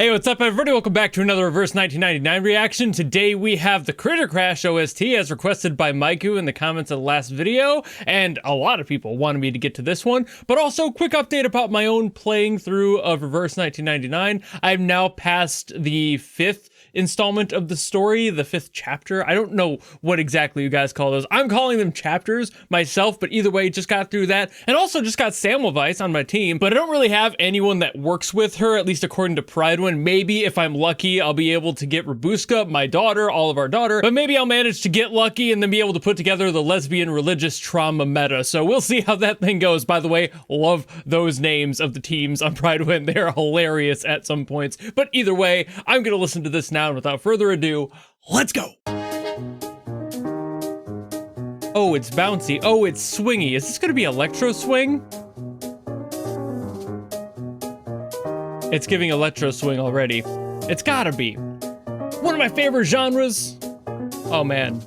Hey, what's up everybody? Welcome back to another Reverse 1999 reaction. Today we have the Critter Crash OST as requested by Maiku in the comments of the last video, and a lot of people wanted me to get to this one. But also, quick update about my own playing through of Reverse 1999. I've now passed the 5th installment of the story, the 5th chapter. I don't know what exactly you guys call those. I'm calling them chapters myself, but either way, just got through that. And also just got Samwise on my team, but I don't really have anyone that works with her, at least according to Pridewin. Maybe if I'm lucky, I'll be able to get Robuska, my daughter, all of our daughter, but maybe I'll manage to get lucky and then be able to put together the lesbian religious trauma meta. So we'll see how that thing goes. By the way, love those names of the teams on Pridewin. They're hilarious at some points. But either way, I'm gonna listen to this now. And without further ado, let's go. Oh, it's bouncy. Oh, it's swingy. Is this gonna be electro swing? It's giving electro swing already. It's gotta be. One of my favorite genres. Oh man.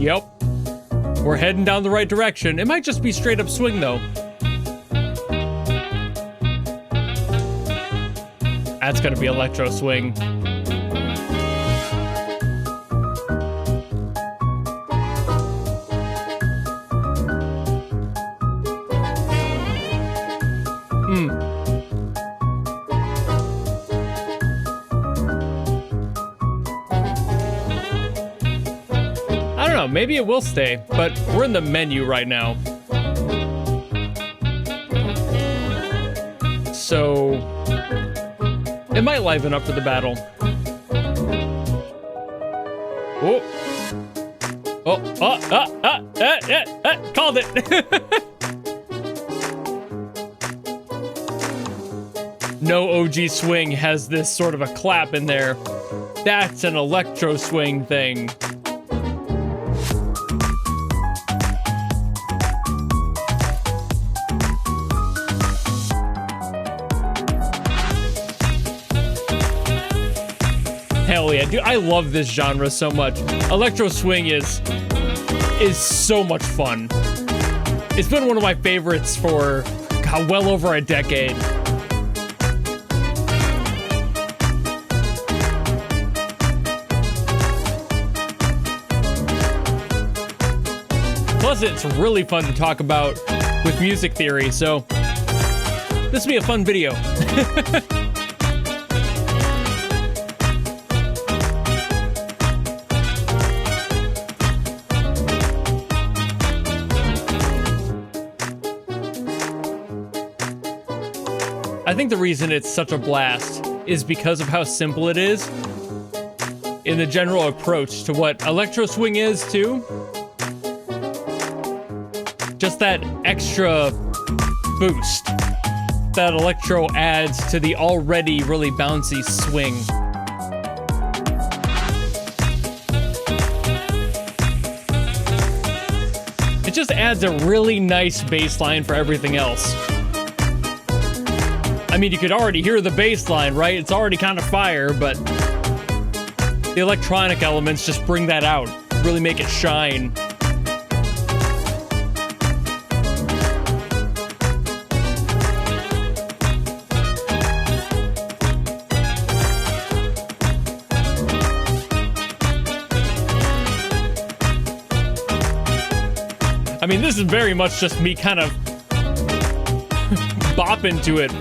Yep. We're heading down the right direction. It might just be straight up swing though. That's gonna be electro swing. I don't know, maybe it will stay, but we're in the menu right now. So it might liven up for the battle. Oh. Called it. No OG swing has this sort of a clap in there. That's an electro swing thing. Hell yeah, dude, I love this genre so much. Electro swing is so much fun. It's been one of my favorites for, God, well over a decade. Plus, it's really fun to talk about with music theory, so this will be a fun video. I think the reason it's such a blast is because of how simple it is in the general approach to what electro swing is too. Just that extra boost that electro adds to the already really bouncy swing. It just adds a really nice bass line for everything else. I mean, you could already hear the bass line, right? It's already kind of fire, but the electronic elements just bring that out, really make it shine. I mean, this is very much just me kind of bopping to it.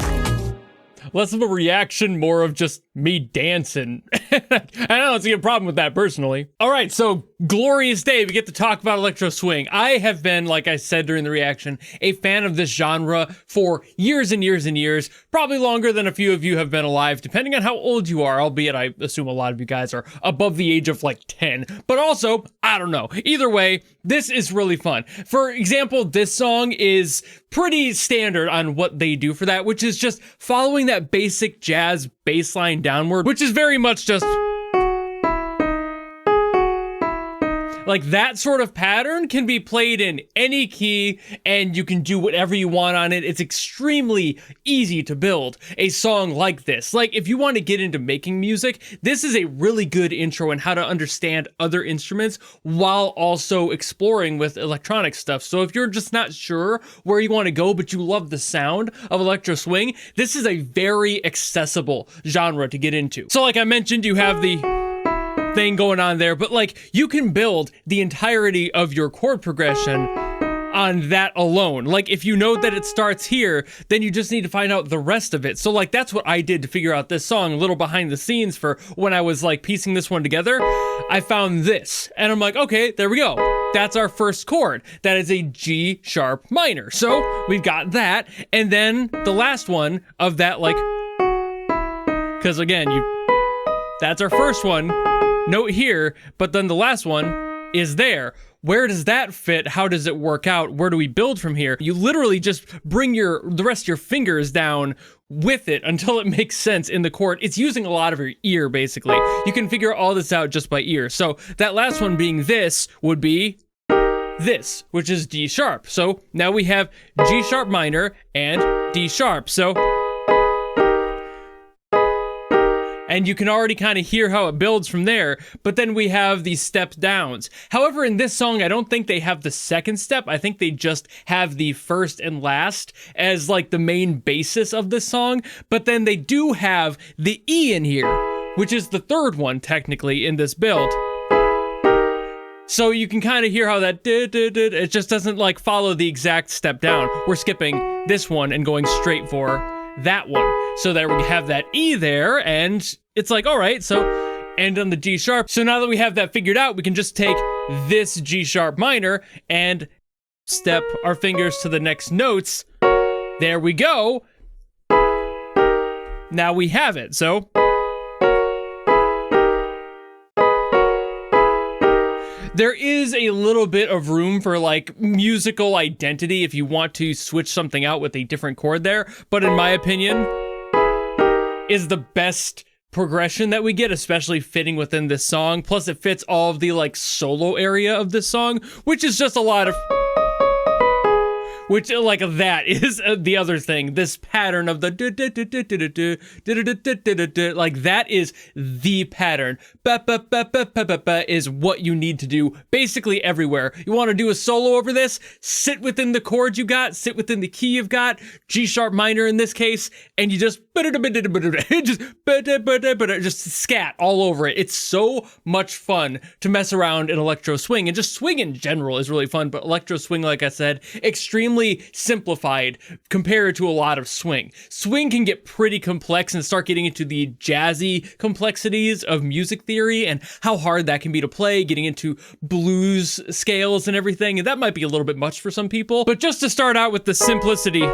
Less of a reaction, more of just me dancing. I don't see a problem with that personally. All right, so glorious day. We get to talk about electro swing. I have been, like I said during the reaction, a fan of this genre for years and years and years, probably longer than a few of you have been alive, depending on how old you are, albeit I assume a lot of you guys are above the age of like 10. But also, I don't know. Either way, this is really fun. For example, this song is pretty standard on what they do for that, which is just following that basic jazz bass line downward, which is very much just Like that sort of pattern can be played in any key and you can do whatever you want on it. It's extremely easy to build a song like this. Like if you want to get into making music, this is a really good intro in how to understand other instruments while also exploring with electronic stuff. So if you're just not sure where you want to go, but you love the sound of electro swing, this is a very accessible genre to get into. So like I mentioned, you have the thing going on there, but like you can build the entirety of your chord progression on that alone. Like if you know that it starts here, then you just need to find out the rest of it. So like that's what I did to figure out this song, a little behind the scenes for when I was like piecing this one together. I found this and I'm like, okay, there we go. That's our first chord. That is a G sharp minor. So we've got that. And then the last one of that, like, because again, that's our first one. Note here, but then the last one is there. Where does that fit? How does it work out? Where do we build from here? You literally just bring the rest of your fingers down with it until it makes sense in the chord. It's using a lot of your ear, basically. You can figure all this out just by ear. So that last one being this would be this, which is D sharp. So now we have G sharp minor and D sharp. So and you can already kind of hear how it builds from there, but then we have these step downs. However, in this song, I don't think they have the second step. I think they just have the first and last as like the main basis of this song, but then they do have the E in here, which is the third one technically in this build. So you can kind of hear how that it just doesn't like follow the exact step down. We're skipping this one and going straight for that one. So there we have that E there, and it's like, all right, so end on the G sharp. So now that we have that figured out, we can just take this G sharp minor and step our fingers to the next notes. There we go. Now we have it. So there is a little bit of room for like musical identity if you want to switch something out with a different chord there, but in my opinion is the best progression that we get, especially fitting within this song. Plus it fits all of the like solo area of this song, which is just a lot of, which like that is the other thing. This pattern of the like that is the pattern. Is what you need to do basically everywhere. You want to do a solo over this, sit within the chord you got, sit within the key you've got, G sharp minor in this case, and you just scat all over it. It's so much fun to mess around in electro swing, and just swing in general is really fun, but electro swing, like I said, extremely simplified compared to a lot of swing. Swing can get pretty complex and start getting into the jazzy complexities of music theory and how hard that can be to play, getting into blues scales and everything, and that might be a little bit much for some people. But just to start out with the simplicity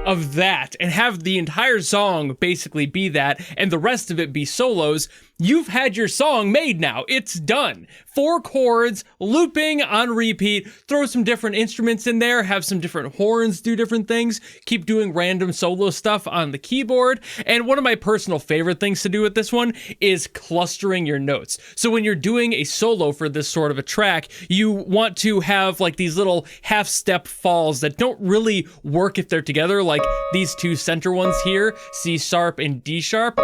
of that and have the entire song basically be that and the rest of it be solos, you've had your song made now. It's done. 4 chords, looping on repeat, throw some different instruments in there, have some different horns do different things, keep doing random solo stuff on the keyboard. And one of my personal favorite things to do with this one is clustering your notes. So when you're doing a solo for this sort of a track, you want to have like these little half-step falls that don't really work if they're together, like these 2 center ones here, C sharp and D sharp.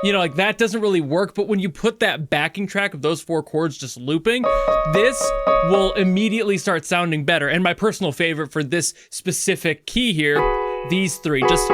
You know, like that doesn't really work, but when you put that backing track of those 4 chords just looping, this will immediately start sounding better. And my personal favorite for this specific key here, these 3, just,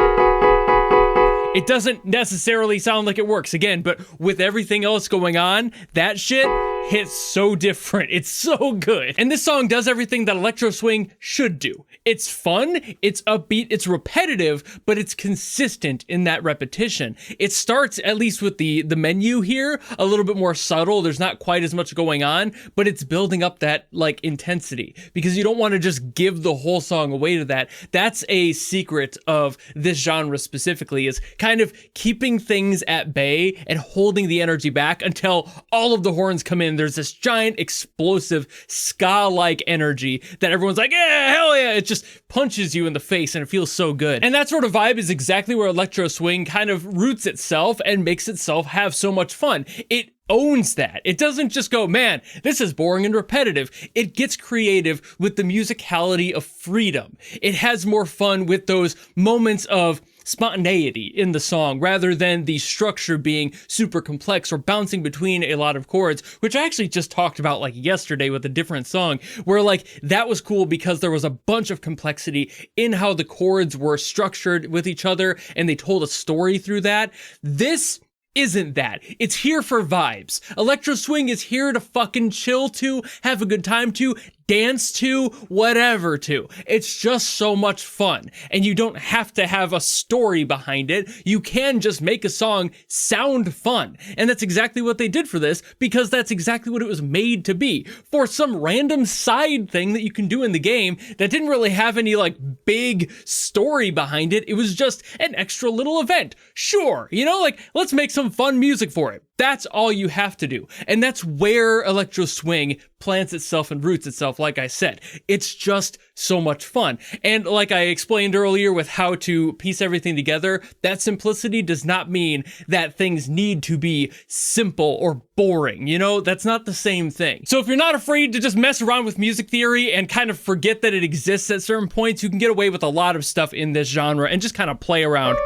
it doesn't necessarily sound like it works again, but with everything else going on, that shit hits so different. It's so good. And this song does everything that electro swing should do. It's fun, it's upbeat, it's repetitive, but it's consistent in that repetition. It starts, at least with the menu here, a little bit more subtle. There's not quite as much going on, but it's building up that like intensity because you don't want to just give the whole song away to that. That's a secret of this genre specifically, is kind of keeping things at bay and holding the energy back until all of the horns come in and there's this giant explosive ska-like energy that everyone's like, yeah, hell yeah, it just punches you in the face and it feels so good. And that sort of vibe is exactly where electro swing kind of roots itself and makes itself have so much fun. It owns that. It doesn't just go, man, this is boring and repetitive. It gets creative with the musicality of freedom. It has more fun with those moments of spontaneity in the song rather than the structure being super complex or bouncing between a lot of chords, which I actually just talked about like yesterday with a different song, where like that was cool because there was a bunch of complexity in how the chords were structured with each other and they told a story through that. This isn't that. It's here for vibes. Electro swing is here to fucking chill to, have a good time to, dance to, whatever to. It's just so much fun. And you don't have to have a story behind it. You can just make a song sound fun. And that's exactly what they did for this, because that's exactly what it was made to be. For some random side thing that you can do in the game that didn't really have any like big story behind it. It was just an extra little event. Sure, you know, like let's make some fun music for it. That's all you have to do. And that's where electro swing plants itself and roots itself, like I said. It's just so much fun. And like I explained earlier with how to piece everything together, that simplicity does not mean that things need to be simple or boring. You know, that's not the same thing. So if you're not afraid to just mess around with music theory and kind of forget that it exists at certain points, you can get away with a lot of stuff in this genre and just kind of play around.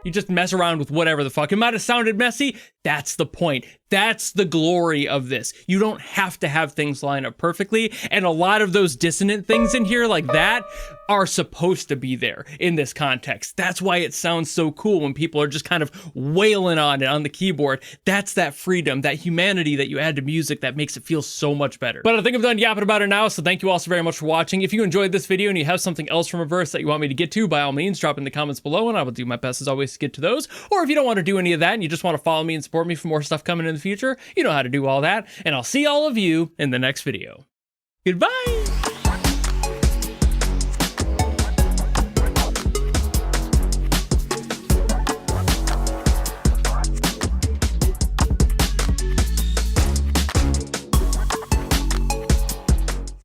You just mess around with whatever the fuck. It might have sounded messy. That's the point. That's the glory of this. You don't have to have things line up perfectly. And a lot of those dissonant things in here like that are supposed to be there in this context. That's why it sounds so cool when people are just kind of wailing on it on the keyboard. That's that freedom, that humanity that you add to music that makes it feel so much better. But I think I'm done yapping about it now, so thank you all so very much for watching. If you enjoyed this video and you have something else from Reverse that you want me to get to, by all means, drop in the comments below and I will do my best as always to get to those. Or if you don't want to do any of that and you just want to follow me and support me for more stuff coming in the future, you know how to do all that. And I'll see all of you in the next video. Goodbye!